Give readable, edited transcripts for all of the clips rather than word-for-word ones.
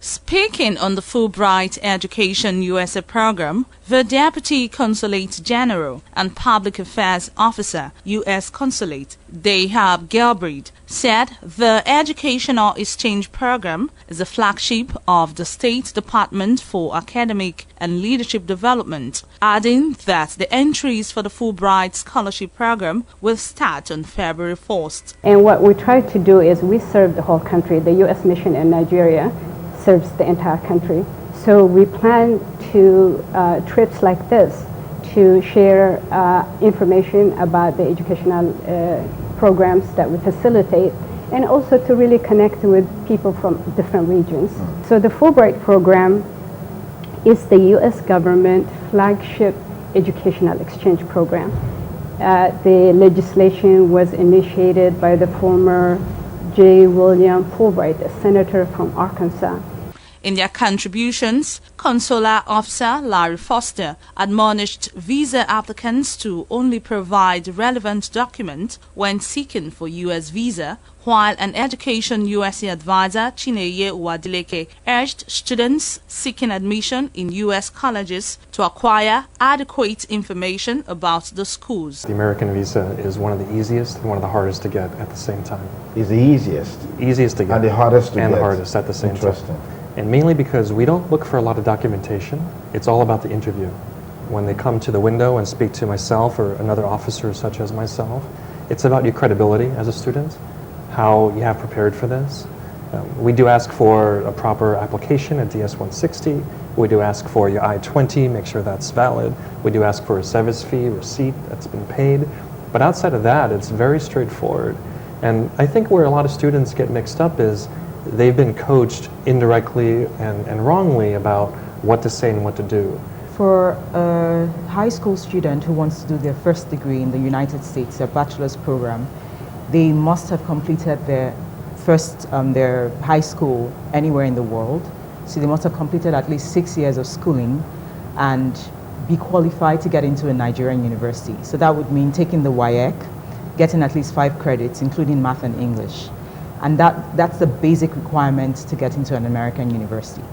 Speaking on the Fulbright Education USA Programme, the Deputy Consulate General and Public Affairs Officer, U.S. Consulate, Dahab Gilbreed, said the Educational Exchange Program is a flagship of the State Department for Academic and Leadership Development, adding that the entries for the Fulbright Scholarship Program will start on February 1st. And what we try to do is we serve the whole country. The U.S. mission in Nigeria serves the entire country. So we plan to trips like this to share information about the educational programs that we facilitate, and also to really connect with people from different regions. So the Fulbright program is the U.S. government flagship educational exchange program. The legislation was initiated by the former J. William Fulbright, a senator from Arkansas. In their contributions, Consular Officer Larry Foster admonished visa applicants to only provide relevant documents when seeking for U.S. visa, while an Education USA advisor, Chineye Uwadileke, urged students seeking admission in U.S. colleges to acquire adequate information about the schools. The American visa is one of the easiest and one of the hardest to get at the same time. It's the easiest. Easiest to get. And the hardest to get. And the hardest at the same time. Interesting. And mainly because we don't look for a lot of documentation. It's all about the interview. When they come to the window and speak to myself or another officer such as myself, it's about your credibility as a student, how you have prepared for this. We do ask for a proper application, a DS-160. We do ask for your I-20, make sure that's valid. We do ask for a service fee receipt that's been paid. But outside of that, it's very straightforward. And I think where a lot of students get mixed up is they've been coached indirectly and wrongly about what to say and what to do. For a high school student who wants to do their first degree in the United States, their bachelor's program, they must have completed their high school anywhere in the world. So they must have completed at least 6 years of schooling and be qualified to get into a Nigerian university. So that would mean taking the WAEC, getting at least 5 credits, including math and English. And that's the basic requirement to get into an American university.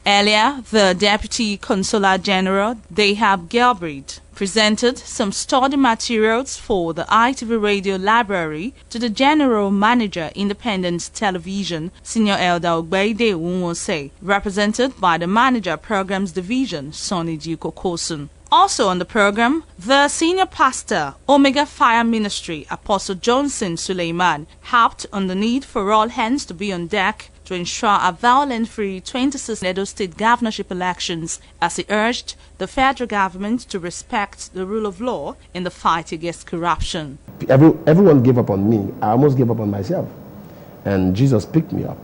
Earlier, the Deputy Consular General, Dahab Gilbreed, presented some study materials for the ITV Radio Library to the General Manager, Independent Television, Senior Elder Ogbeide Unwose, represented by the Manager Programs Division, Sonny Kokosun. Also on the program, the Senior Pastor, Omega Fire Ministry, Apostle Johnson Suleiman, harped on the need for all hands to be on deck to ensure a violent-free 2016 Edo State governorship elections, as he urged the federal government to respect the rule of law in the fight against corruption. Everyone gave up on me. I almost gave up on myself. And Jesus picked me up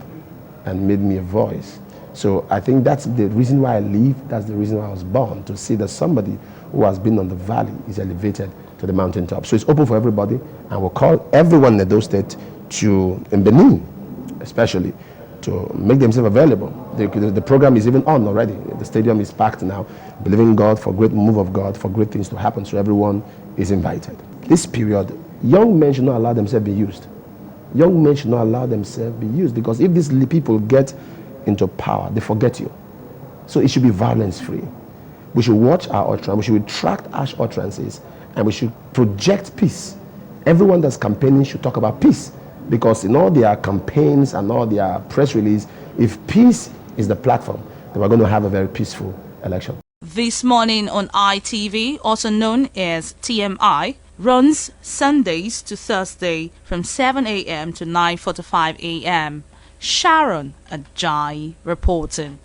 and made me a voice. So I think that's the reason why I live, that's the reason why I was born, to see that somebody who has been on the valley is elevated to the mountaintop. So it's open for everybody, and we'll call everyone in Edo State in Benin especially, to make themselves available. The program is even on already. The stadium is packed now, believing God for great move of God, for great things to happen, so everyone is invited. This period, young men should not allow themselves to be used. Young men should not allow themselves to be used, because if these people get into power, they forget you. So it should be violence-free. We should watch our utterance, we should retract harsh utterances, and we should project peace. Everyone that's campaigning should talk about peace, because in all their campaigns and all their press release, if peace is the platform, then we're going to have a very peaceful election. This morning on ITV, also known as TMI, runs Sundays to Thursday from 7 a.m. to 9:45 a.m. Sharon Ajayi reporting.